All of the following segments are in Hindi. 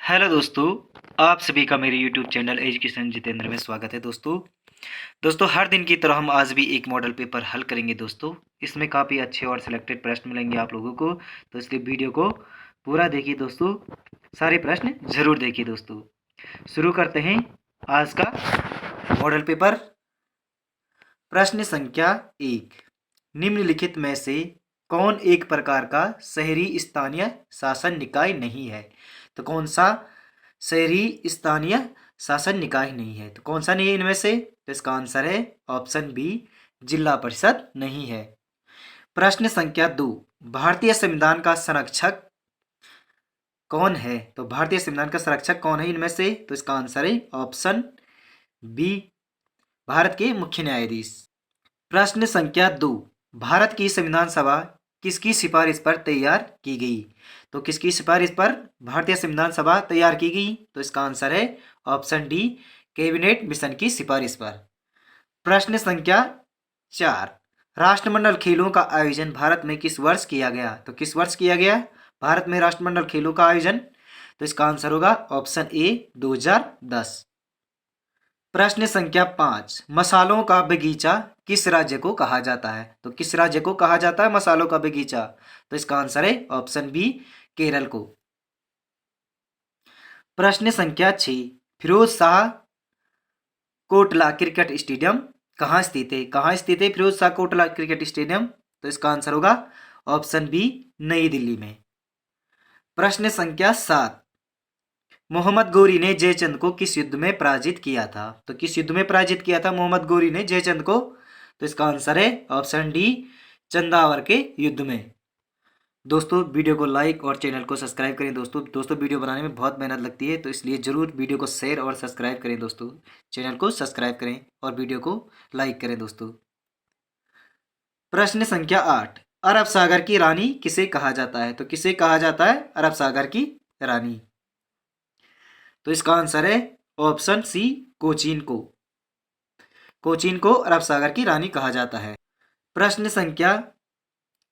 हेलो दोस्तों, आप सभी का मेरे यूट्यूब चैनल एजुकेशन जितेंद्र में स्वागत है। दोस्तों हर दिन की तरह हम आज भी एक मॉडल पेपर हल करेंगे। दोस्तों इसमें काफ़ी अच्छे और सिलेक्टेड प्रश्न मिलेंगे आप लोगों को, तो इसलिए वीडियो को पूरा देखिए दोस्तों, सारे प्रश्न जरूर देखिए। दोस्तों शुरू करते हैं आज का मॉडल पेपर। प्रश्न संख्या 1, निम्नलिखित में से कौन एक प्रकार का शहरी स्थानीय शासन निकाय नहीं है? तो कौन सा शहरी स्थानीय शासन निकाय नहीं है? तो कौन सा नहीं है इनमें से? तो इसका आंसर है ऑप्शन बी, जिला परिषद नहीं है। प्रश्न संख्या 2, भारतीय संविधान का संरक्षक कौन है? तो भारतीय संविधान का संरक्षक कौन है इनमें से? तो इसका आंसर है ऑप्शन बी, भारत के मुख्य न्यायाधीश। प्रश्न संख्या 2, भारत की संविधान सभा किसकी सिफारिश पर तैयार की गई? तो किसकी सिफारिश पर भारतीय संविधान सभा तैयार की गई? तो इसका आंसर है ऑप्शन डी, कैबिनेट मिशन की सिफारिश पर। प्रश्न संख्या 4, राष्ट्रमंडल खेलों का आयोजन भारत में किस वर्ष किया गया? तो किस वर्ष किया गया भारत में राष्ट्रमंडल खेलों का आयोजन? तो इसका आंसर होगा ऑप्शन ए, 2010। प्रश्न संख्या 5, मसालों का बगीचा किस राज्य को कहा जाता है? तो किस राज्य को कहा जाता है मसालों का बगीचा? तो इसका आंसर है ऑप्शन बी, केरल को। प्रश्न संख्या 6, फिरोज शाह कोटला क्रिकेट स्टेडियम कहाँ स्थित है? कहाँ स्थित है फिरोज शाह कोटला क्रिकेट स्टेडियम? तो इसका आंसर होगा ऑप्शन बी, नई दिल्ली में। प्रश्न संख्या 7, मोहम्मद गौरी ने जयचंद को किस युद्ध में पराजित किया था? तो किस युद्ध में पराजित किया था मोहम्मद गौरी ने जयचंद को? तो इसका आंसर है ऑप्शन डी, चंदावर के युद्ध में। दोस्तों वीडियो को लाइक और चैनल को सब्सक्राइब करें। दोस्तों वीडियो बनाने में बहुत मेहनत लगती है, तो इसलिए जरूर वीडियो को शेयर और सब्सक्राइब करें। दोस्तों चैनल को सब्सक्राइब करें और वीडियो को लाइक करें। दोस्तों प्रश्न संख्या 8, अरब सागर की रानी किसे कहा जाता है? तो किसे कहा जाता है अरब सागर की रानी? तो इसका आंसर है ऑप्शन सी, कोचीन को। कोचीन को अरब सागर की रानी कहा जाता है। प्रश्न संख्या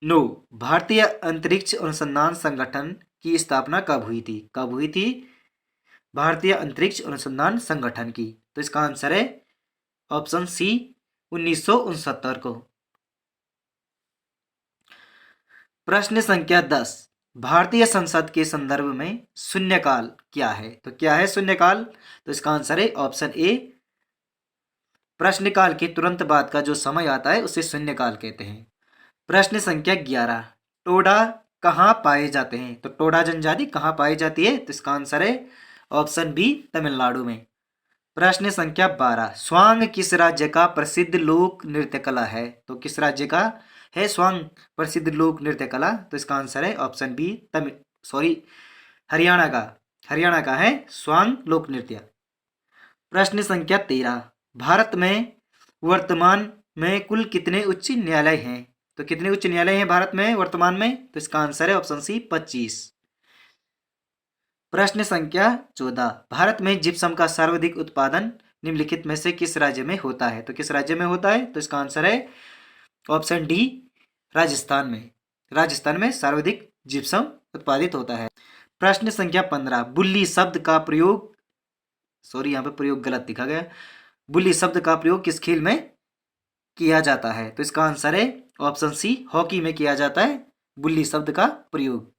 9, भारतीय अंतरिक्ष अनुसंधान संगठन की स्थापना कब हुई थी? कब हुई थी भारतीय अंतरिक्ष अनुसंधान संगठन की? तो इसका आंसर है ऑप्शन सी, 1969 को। प्रश्न संख्या 10, भारतीय संसद के संदर्भ में शून्यकाल क्या है? तो क्या है शून्यकाल? तो इसका आंसर है ऑप्शन ए, प्रश्नकाल के तुरंत बाद का जो समय आता है उसे शून्यकाल कहते हैं। प्रश्न संख्या 11, टोडा कहाँ पाए जाते हैं? तो टोडा जनजाति कहाँ पाई जाती है? तो इसका आंसर है ऑप्शन बी, तमिलनाडु में। प्रश्न संख्या 12, स्वांग किस राज्य का प्रसिद्ध लोक नृत्य कला है? तो किस राज्य का है स्वांग प्रसिद्ध लोक नृत्य कला? तो इसका आंसर है ऑप्शन बी, हरियाणा का। हरियाणा का है स्वांग लोक नृत्य। प्रश्न संख्या 13, भारत में वर्तमान में कुल कितने उच्च न्यायालय हैं? तो कितने उच्च न्यायालय हैं भारत में वर्तमान में? तो इसका आंसर है ऑप्शन सी, 25। प्रश्न संख्या 14, भारत में जिप्सम का सर्वाधिक उत्पादन निम्नलिखित में से किस राज्य में होता है? तो किस राज्य में होता है? तो इसका आंसर है ऑप्शन डी, राजस्थान में। राजस्थान में सर्वाधिक जिप्सम उत्पादित होता है। प्रश्न संख्या 15, बुल्ली शब्द का प्रयोग, सॉरी यहाँ पे प्रयोग गलत लिखा गया, बुल्ली शब्द का प्रयोग किस खेल में किया जाता है? तो इसका आंसर है ऑप्शन सी, हॉकी में किया जाता है बुल्ली शब्द का प्रयोग।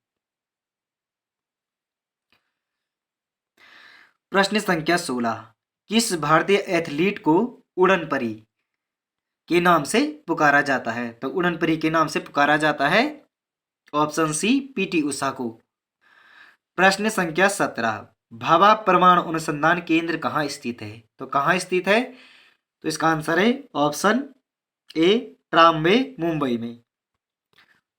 प्रश्न संख्या 16, किस भारतीय एथलीट को उड़न परी के नाम से पुकारा जाता है? तो उड़न परी के नाम से पुकारा जाता है ऑप्शन सी, पीटी उषा को। प्रश्न संख्या 17, भाभा परमाणु अनुसंधान केंद्र कहाँ स्थित है? तो कहाँ स्थित है? तो इसका आंसर है ऑप्शन ए, ट्राम्बे, मुंबई में।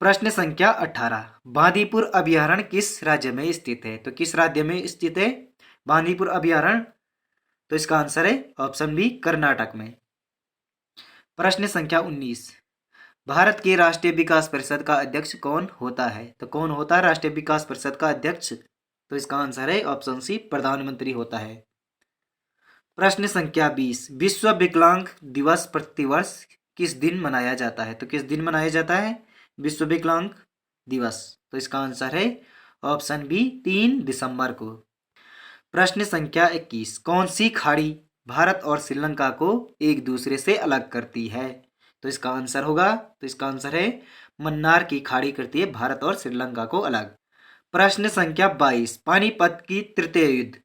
प्रश्न संख्या 18, बांदीपुर अभयारण्य किस राज्य में स्थित है? तो किस राज्य में स्थित है बांदीपुर अभयारण्य? तो इसका आंसर है ऑप्शन बी, कर्नाटक में। प्रश्न संख्या 19, भारत के राष्ट्रीय विकास परिषद का अध्यक्ष कौन होता है? तो कौन होता है राष्ट्रीय विकास परिषद का अध्यक्ष? तो इसका आंसर है ऑप्शन सी, प्रधानमंत्री होता है। प्रश्न संख्या 20, विश्व विकलांग दिवस प्रतिवर्ष किस दिन मनाया जाता है? तो किस दिन मनाया जाता है विश्व विकलांग दिवस? तो इसका आंसर है ऑप्शन बी, 3 दिसंबर को। प्रश्न संख्या 21, कौन सी खाड़ी भारत और श्रीलंका को एक दूसरे से अलग करती है? तो इसका आंसर होगा, तो इसका आंसर है मन्नार की खाड़ी करती है भारत और श्रीलंका को अलग। प्रश्न संख्या 22, पानीपत की तृतीय युद्ध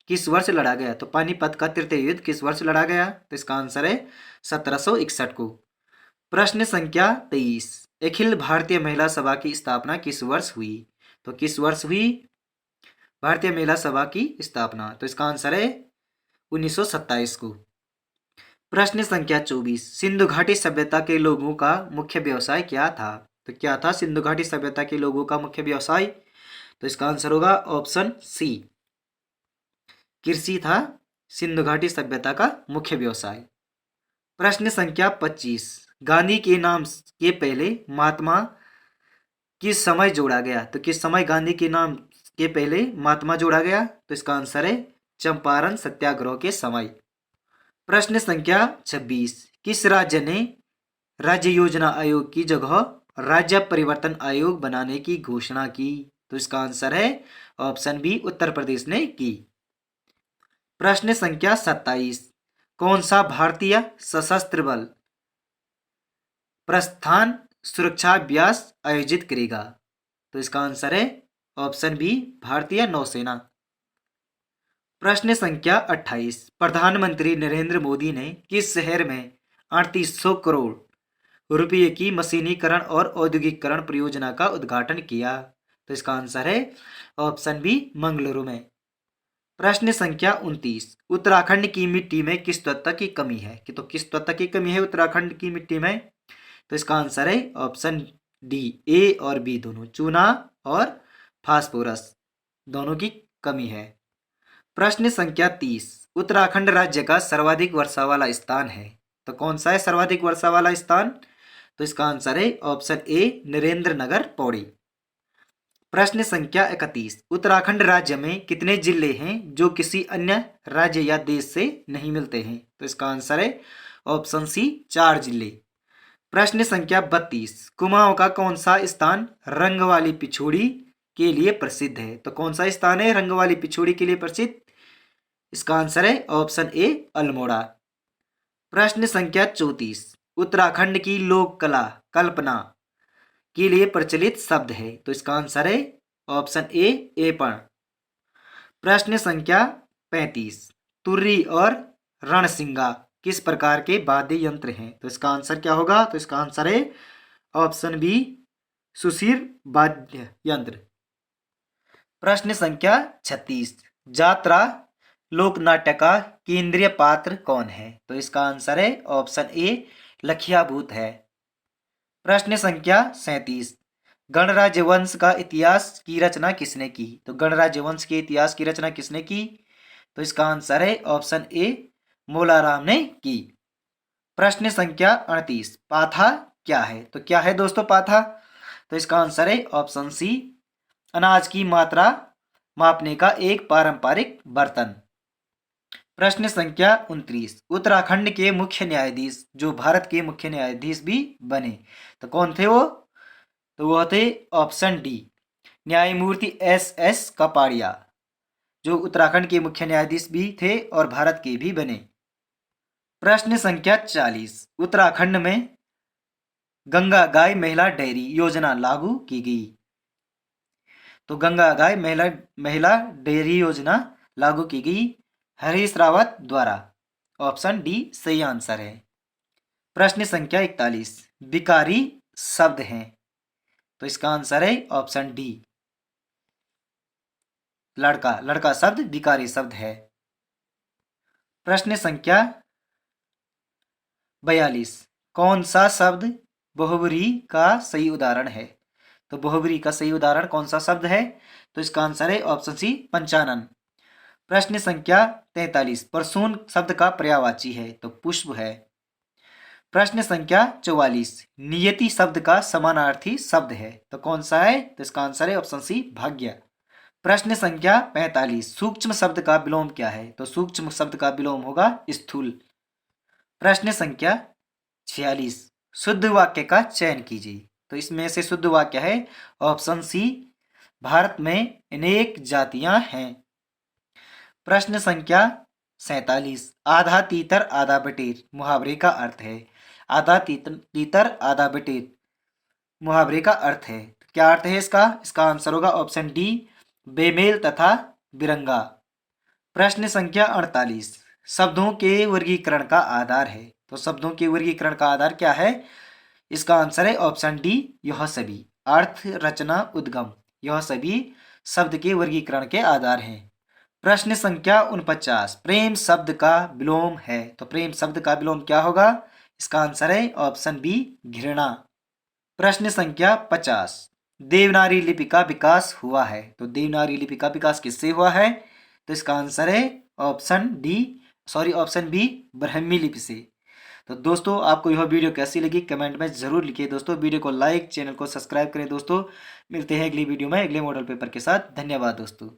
किस वर्ष लड़ा गया? तो पानीपत का तृतीय युद्ध किस वर्ष लड़ा गया? तो इसका आंसर है 1761 को। प्रश्न संख्या 23, अखिल भारतीय महिला सभा की स्थापना किस वर्ष हुई? तो किस वर्ष हुई भारतीय महिला सभा की स्थापना? तो इसका आंसर है 1927 को। प्रश्न संख्या 24, सिंधु घाटी सभ्यता के लोगों का मुख्य व्यवसाय क्या था? तो क्या था सिंधु घाटी सभ्यता के लोगों का मुख्य व्यवसाय? तो इसका आंसर होगा ऑप्शन सी, कृषि था सिंधु घाटी सभ्यता का मुख्य व्यवसाय। प्रश्न संख्या 25, गांधी के नाम के पहले महात्मा किस समय जोड़ा गया? तो किस समय गांधी के नाम के पहले महात्मा जोड़ा गया? तो इसका आंसर है चंपारण सत्याग्रह के समय। प्रश्न संख्या 26, किस राज्य ने राज्य योजना आयोग की जगह राज्य परिवर्तन आयोग बनाने की घोषणा की? तो इसका आंसर है ऑप्शन बी, उत्तर प्रदेश ने की। प्रश्न संख्या 27, कौन सा भारतीय सशस्त्र बल प्रस्थान सुरक्षा अभ्यास आयोजित करेगा? तो इसका आंसर है ऑप्शन बी, भारतीय नौसेना। प्रश्न संख्या 28, प्रधानमंत्री नरेंद्र मोदी ने किस शहर में 3800 करोड़ रुपये की मशीनीकरण और औद्योगिकरण परियोजना का उद्घाटन किया? तो इसका आंसर है ऑप्शन बी, मंगलुरु में। प्रश्न संख्या 29, उत्तराखंड की मिट्टी में किस तत्व की कमी है? कि तो किस तत्व की कमी है उत्तराखंड की मिट्टी में? तो इसका आंसर है ऑप्शन डी, ए और बी दोनों, चूना और फास्फोरस दोनों की कमी है। प्रश्न संख्या 30, उत्तराखंड राज्य का सर्वाधिक वर्षा वाला स्थान है, तो कौन सा है सर्वाधिक वर्षा वाला स्थान? तो इसका आंसर है ऑप्शन ए, नरेंद्र नगर पौड़ी। प्रश्न संख्या 31, उत्तराखंड राज्य में कितने जिले हैं जो किसी अन्य राज्य या देश से नहीं मिलते हैं? तो इसका आंसर है ऑप्शन सी, 4 जिले। प्रश्न संख्या 32, कुमाऊं का कौन सा स्थान रंग वाली पिछोड़ी के लिए प्रसिद्ध है? तो कौन सा स्थान है रंग वाली पिछोड़ी के लिए प्रसिद्ध? इसका आंसर है ऑप्शन ए, अल्मोड़ा। प्रश्न संख्या 34, उत्तराखंड की लोक कला कल्पना के लिए प्रचलित शब्द है? तो इसका आंसर है ऑप्शन ए, एपण। प्रश्न संख्या 35, तुर्री और रणसिंगा किस प्रकार के वाद्य यंत्र हैं? तो इसका आंसर क्या होगा? तो इसका आंसर है ऑप्शन बी, सुशिर वाद्य यंत्र। प्रश्न संख्या 36, जात्रा लोक नाट्य का केंद्रीय पात्र कौन है? तो इसका आंसर है ऑप्शन ए, लखिया भूत है। प्रश्न संख्या 37, गणराज्य वंश का इतिहास की रचना किसने की? तो गणराज्य वंश के इतिहास की रचना किसने की? तो इसका आंसर है ऑप्शन ए, मोलाराम ने की। प्रश्न संख्या 38, पाथा क्या है? तो क्या है दोस्तों पाथा? तो इसका आंसर है ऑप्शन सी, अनाज की मात्रा मापने का एक पारंपरिक बर्तन। प्रश्न संख्या 29, उत्तराखंड के मुख्य न्यायाधीश जो भारत के मुख्य न्यायाधीश भी बने, तो कौन थे वो? तो वो थे ऑप्शन डी, न्यायमूर्ति एस एस कपाड़िया, जो उत्तराखंड के मुख्य न्यायाधीश भी थे और भारत के भी बने। प्रश्न संख्या 40, उत्तराखंड में गंगा गाय महिला डेयरी योजना लागू की गई। तो गंगा गाय महिला डेयरी योजना लागू की गई हरीश रावत द्वारा। ऑप्शन डी सही आंसर है। प्रश्न संख्या 41, भिखारी शब्द हैं, तो इसका आंसर है ऑप्शन डी, लड़का। लड़का शब्द भिखारी शब्द है। प्रश्न संख्या 42, कौन सा शब्द बहुब्री का सही उदाहरण है? तो बहुब्री का सही उदाहरण कौन सा शब्द है? तो इसका आंसर है ऑप्शन सी, पंचानन। प्रश्न संख्या 43, परसून शब्द का पर्यायवाची है, तो पुष्प है। प्रश्न संख्या 44, नियति शब्द का समानार्थी शब्द है, तो कौन सा है? तो इसका आंसर है ऑप्शन सी, भाग्य। प्रश्न संख्या 45, सूक्ष्म शब्द का विलोम क्या है? तो सूक्ष्म शब्द का विलोम होगा स्थूल। प्रश्न संख्या 46, शुद्ध वाक्य का चयन कीजिए, तो इसमें से शुद्ध वाक्य है ऑप्शन सी, भारत में अनेक जातियां हैं। प्रश्न संख्या 47। आधा तीतर आधा बटेर मुहावरे का अर्थ है। आधा तीतर आधा बटेर मुहावरे का अर्थ है। क्या अर्थ है इसका? इसका आंसर होगा ऑप्शन डी, बेमेल तथा बिरंगा। प्रश्न संख्या 48। शब्दों के वर्गीकरण का आधार है। तो शब्दों के वर्गीकरण का आधार क्या है? इसका आंसर है ऑप्शन डी, यह सभी। अर्थ, रचना, उद्गम, यह सभी शब्द के वर्गीकरण के आधार हैं। प्रश्न संख्या 49। प्रेम शब्द का विलोम है। तो प्रेम शब्द का विलोम क्या होगा? इसका आंसर है ऑप्शन बी, घृणा। प्रश्न संख्या 50। देवनागरी लिपि का विकास हुआ है। तो देवनागरी लिपि का विकास किससे हुआ है? तो इसका आंसर है ऑप्शन बी, ब्राह्मी लिपि से। तो दोस्तों, आपको यह वीडियो कैसी लगी कमेंट में जरूर लिखिए दोस्तों। वीडियो को लाइक, चैनल को सब्सक्राइब करें दोस्तों। मिलते हैं अगली वीडियो में अगले मॉडल पेपर के साथ। धन्यवाद दोस्तों।